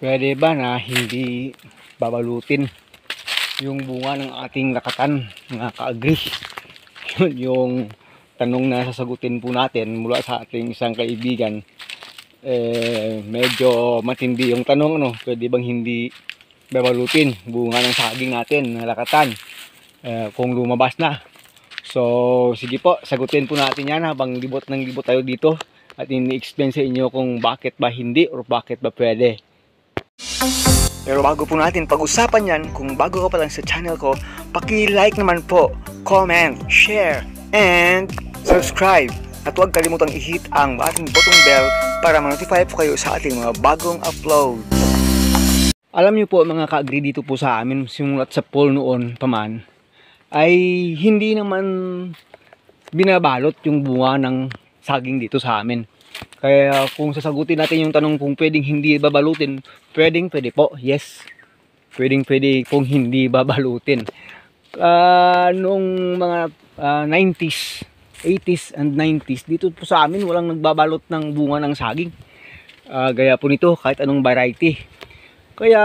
Pwede ba na hindi babalutin yung bunga ng ating lakatan, mga ka-agree? Yun yung tanong na sasagutin po natin mula sa ating isang kaibigan. Medyo matindi yung tanong, no? Pwede bang hindi babalutin bunga ng saging natin, ng lakatan, kung lumabas na? So, sige po, sagutin po natin yan habang libot ng libot tayo dito at ini-explain sa inyo kung bakit ba hindi or bakit ba pwede. Pero bago po natin pag-usapan yan, kung bago ka pa lang sa channel ko, paki-like naman po, comment, share, and subscribe. At huwag kalimutang i-hit ang ating button bell para ma-notify po kayo sa ating mga bagong upload. Alam niyo po mga ka-agree, dito po sa amin, simulat sa poll noon pa man, ay hindi naman binabalot yung bunga ng saging dito sa amin. Kaya kung sasagutin natin yung tanong kung pwedeng hindi babalutin, pwede po, yes. Pwede kung hindi babalutin. Noong mga 90s, 80s and 90s, dito po sa amin walang nagbabalot ng bunga ng saging. Gaya po nito, kahit anong variety. Kaya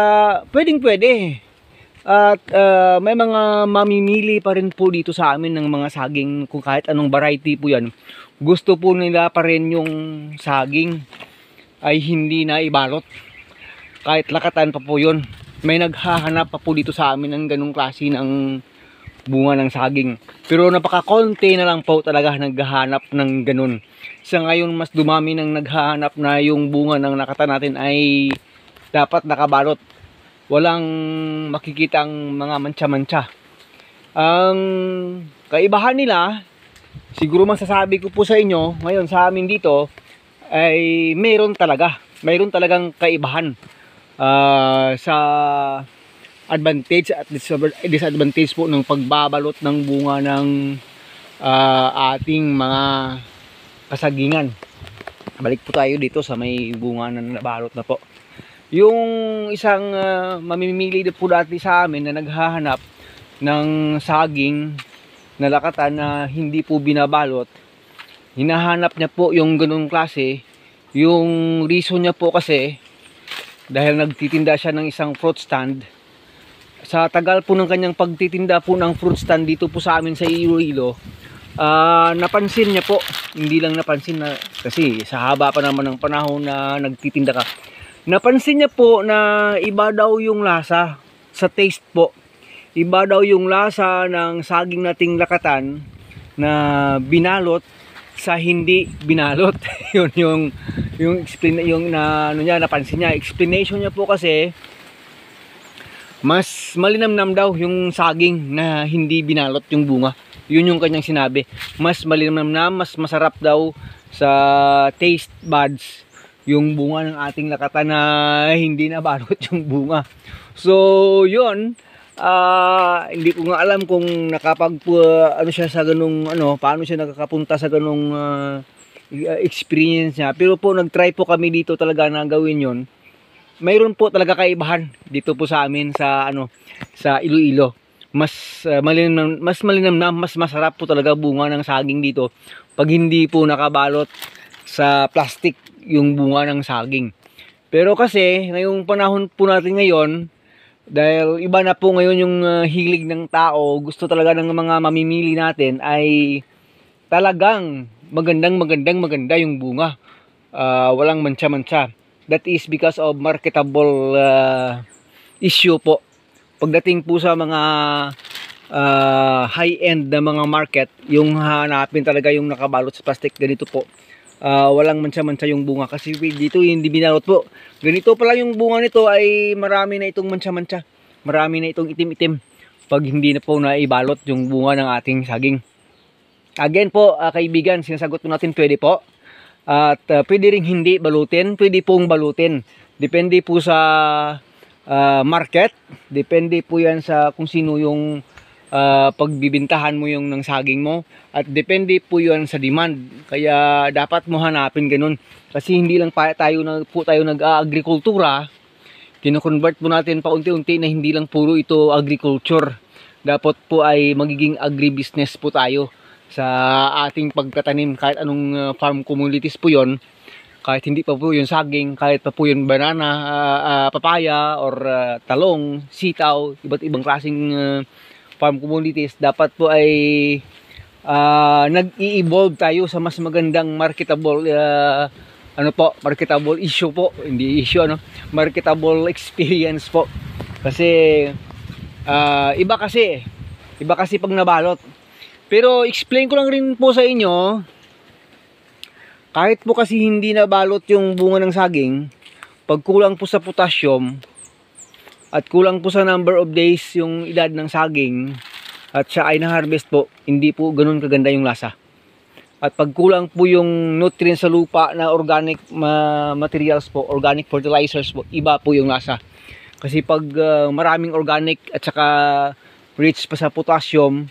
pwede. At may mga mamimili pa rin po dito sa amin ng mga saging, kung kahit anong variety po yan. Gusto po nila pa rin yung saging ay hindi na ibalot. Kahit lakatan pa po yun. May naghahanap pa po dito sa amin ng ganung klase ng bunga ng saging. Pero napakakonti na lang po talaga naghahanap ng ganun. Sa ngayon mas dumami ng naghahanap na yung bunga ng lakatan natin ay dapat nakabalot. Walang makikitang mga mantsa-mantsa. Ang kaibahan nila, siguro masasabi ko po sa inyo, ngayon sa amin dito, ay mayroon talagang kaibahan sa advantage at disadvantage po ng pagbabalot ng bunga ng ating mga kasagingan. Balik po tayo dito sa may bunga na nabalot na po. Yung isang mamimili po dati sa amin na naghahanap ng saging na lakatan na hindi po binabalot, hinahanap niya po yung ganung klase. Yung reason niya po kasi, dahil nagtitinda siya ng isang fruit stand, sa tagal po ng kanyang pagtitinda po ng fruit stand dito po sa amin sa Iloilo, napansin niya po, hindi lang napansin na, kasi sa haba pa naman ng panahon na nagtitinda ka, napansin niya po na iba daw yung lasa sa taste po. Iba daw yung lasa ng saging nating lakatan na binalot sa hindi binalot. Yun yung na ano niya, napansin niya. Explanation niya po kasi mas malinamnam daw yung saging na hindi binalot yung bunga. Yun yung kanyang sinabi. Mas malinamnam, mas masarap daw sa taste buds yung bunga ng ating lakatan na hindi nabalot yung bunga. So, yun. Hindi ko nga alam kung ano siya sa ganung paano siya nakakapunta sa ganung experience niya. Pero po nag-try po kami dito talaga na gawin 'yon. Mayroon po talaga kaibahan dito po sa amin sa sa Iloilo. Mas malinamnam, mas masarap po talaga bunga ng saging dito pag hindi po nakabalot sa plastic yung bunga ng saging. Pero kasi ngayong panahon po natin ngayon, dahil iba na po ngayon yung hilig ng tao, gusto talaga ng mga mamimili natin ay talagang maganda yung bunga. Walang mantsa-mantsa. That is because of marketable issue po. Pagdating po sa mga high-end na mga market, yung hanapin talaga yung nakabalot sa plastic, ganito po. Walang mantsa-mantsa yung bunga kasi dito hindi binalot po. Ganito pala yung bunga nito ay marami na itong mantsa-mantsa. Marami na itong itim-itim pag hindi na po naibalot yung bunga ng ating saging. Again po, kaibigan, sinasagot po natin pwede po. At pwede ring hindi balutin, pwede pong balutin. Depende po sa market, depende po yan sa kung sino yung pagbibintahan mo yung ng saging mo, at depende po yun sa demand. Kaya dapat mo hanapin ganun, kasi hindi lang tayo nag-agrikultura, kino-convert po natin paunti-unti na hindi lang puro ito agriculture. Dapat po ay magiging agribusiness po tayo sa ating pagtatanim, kahit anong farm communities po yon. kahit hindi pa po yung saging, kahit pa po yung banana, papaya, or talong, sitaw, iba't ibang klaseng farm commodities, dapat po ay nag-i-evolve tayo sa mas magandang marketable marketable issue po, hindi issue marketable experience po. Kasi iba kasi pag nabalot. Pero explain ko lang rin po sa inyo, kahit po kasi hindi nabalot yung bunga ng saging, pag kulang po sa potassium at kulang po sa number of days yung edad ng saging at siya ay na-harvest po, hindi po ganun kaganda yung lasa. At pag kulang po yung nutrients sa lupa na organic materials po, organic fertilizers po, iba po yung lasa. Kasi pag maraming organic at saka rich pa sa potassium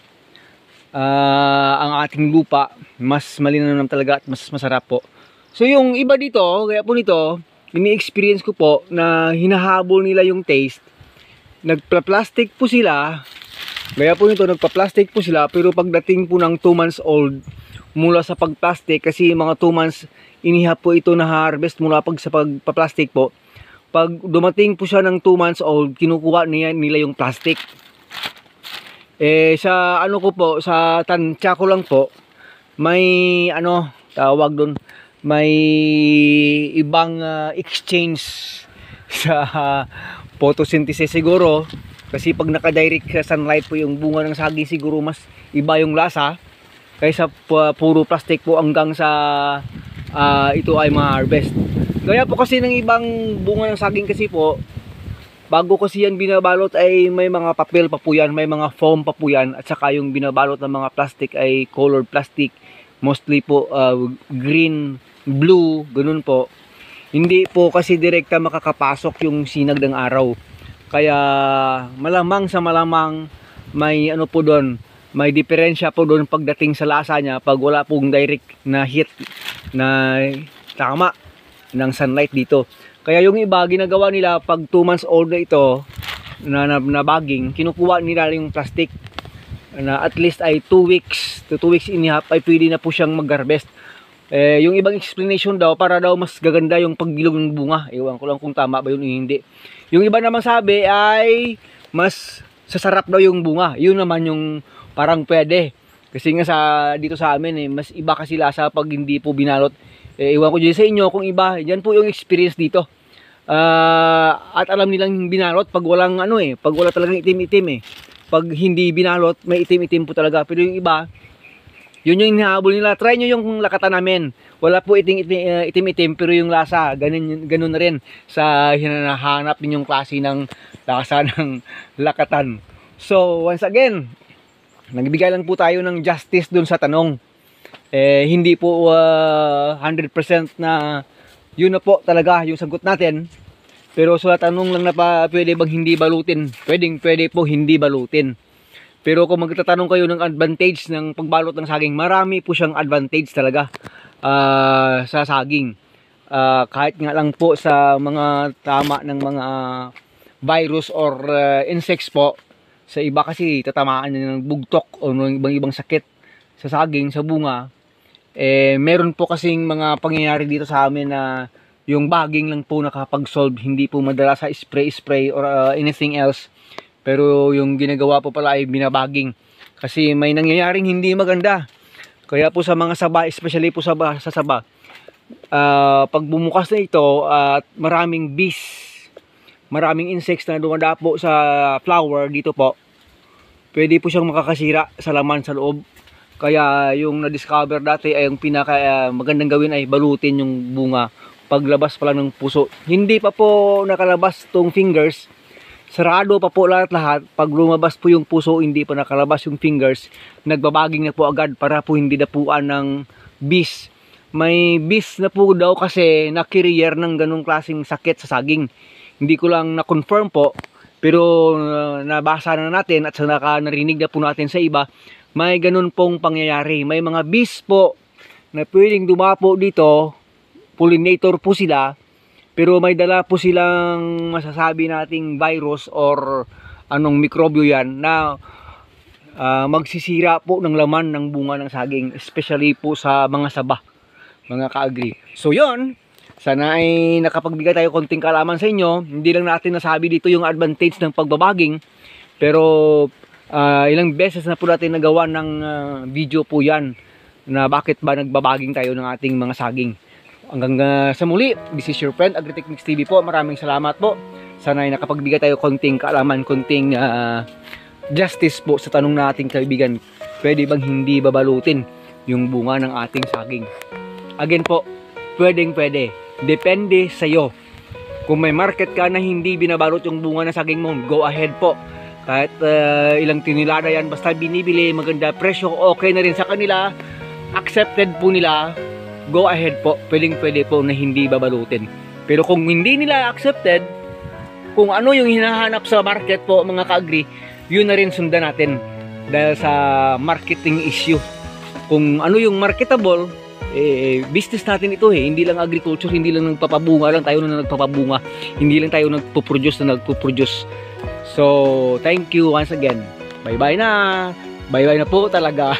ang ating lupa, mas malinamnam talaga at mas masarap po. So yung iba dito, kaya po nito, ini-experience ko po na hinahabol nila yung taste. Nagpa-plastic po sila. Kaya po nito, nagpa-plastic po sila, pero pagdating po ng 2 months old, mula sa pag-plastic, kasi mga 2 months inihap po ito na harvest mula sa pagpa-plastic po. Pag dumating po siya ng 2 months old, kinukuha nila yung plastic. Sa sa tansya ko lang po, may tawag doon, may ibang exchange sa photosynthesis siguro. Kasi pag naka-direct sa sunlight po yung bunga ng saging, siguro mas iba yung lasa kaysa puro plastic po hanggang sa ito ay ma-harvest. Gaya po kasi ng ibang bunga ng saging kasi po, bago kasi yan binabalot ay may mga papel pa po yan, may mga foam pa po yan, at saka yung binabalot ng mga plastic ay colored plastic, mostly po green, blue, ganun po. Hindi po kasi direkta makakapasok yung sinag ng araw. Kaya malamang sa malamang may po doon, may diferensya po doon pagdating sa lasa niya pag wala pong direct na heat na tama ng sunlight dito. Kaya yung iba, ginagawa nila pag 2 months old na ito, na baging, kinukuha nila yung plastic na at least ay 2 weeks to 2 weeks inihap ay pwede na po siyang mag-harvest. Yung ibang explanation daw, para daw mas gaganda yung pagbilog ng bunga. Ewan ko lang kung tama ba yun o hindi. Yung iba naman sabi ay mas sasarap daw yung bunga. Yun naman yung parang pwede. Kasi nga dito sa amin mas iba kasi lasa pag hindi po binalot. Iwan ko dyan sa inyo kung iba. Yan po yung experience dito. At alam nilang binalot pag walang pag wala talagang itim-itim Pag hindi binalot, may itim-itim po talaga. Pero yung iba, yun yung hinahabol nila. Try nyo yung lakatan namin. Wala po itim-itim, pero yung lasa, ganun na rin sa hinahanap ninyong klase ng lasa ng lakatan. So, once again, nagbigay lang po tayo ng justice dun sa tanong. Hindi po 100% na yun na po talaga yung sagot natin. Pero sa tanong lang na pwede bang hindi balutin, pwede po hindi balutin. Pero kung magtatanong kayo ng advantage ng pagbalot ng saging, marami po siyang advantage talaga sa saging. Kahit nga lang po sa mga tama ng mga virus or insects po, sa iba kasi tatamaan ng bugtok o ng ibang sakit sa saging, sa bunga. Meron po kasing mga pangyayari dito sa amin na yung bagging lang po nakapag-solve, hindi po madala sa spray or anything else. Pero yung ginagawa po pala ay binabaging. Kasi may nangyayaring hindi maganda. Kaya po sa mga saba, especially po sa saba, pag bumukas na ito at maraming bees, maraming insects na dumadapo sa flower dito po, pwede po siyang makakasira sa laman sa loob. Kaya yung na-discover dati ay yung pinaka magandang gawin ay balutin yung bunga paglabas pa lang ng puso. Hindi pa po nakalabas tong fingers, sarado pa po lahat. Pag lumabas po yung puso, hindi pa nakalabas yung fingers, nagbabaging na po agad para po hindi dapuan ng bees. May bees na po daw kasi na carrier ng ganong klaseng sakit sa saging. Hindi ko lang na-confirm po, pero nabasa na natin at narinig na po natin sa iba, may ganun pong pangyayari. May mga bees po na pwedeng dumapo dito, pollinator po sila, pero may dala po silang masasabi nating virus or anong mikrobyo yan na magsisira po ng laman ng bunga ng saging, especially po sa mga saba, mga ka-agri. So yon, Sana ay nakapagbigay tayo konting kaalaman sa inyo. Hindi lang natin nasabi dito yung advantage ng pagbabaging, pero ilang beses na po natin nagawa ng video po yan na bakit ba nagbabaging tayo ng ating mga saging. Hanggang sa muli, this is your friend Agritechnics TV po. Maraming salamat po. Sana ay nakapagbigay tayo konting kaalaman, konting justice po sa tanong nating kaibigan. Pwede bang hindi babalutin yung bunga ng ating saging? Again po, pwede. Depende sa iyo. Kung may market ka na hindi binabalot yung bunga ng saging mo, go ahead po. Kahit ilang tinilada yan, basta binibili, maganda presyo, okay na rin sa kanila, accepted po nila, go ahead po. Pwede po na hindi babalutin. Pero kung hindi nila accepted, kung ano yung hinahanap sa market po mga ka-agri, yun na rin sundan natin dahil sa marketing issue. Kung ano yung marketable, business natin ito hindi lang agriculture, hindi lang nagpapabunga lang tayo na nagpapabunga, hindi lang tayo nagpo-produce na nagpo-produce. So thank you once again, bye bye na po talaga.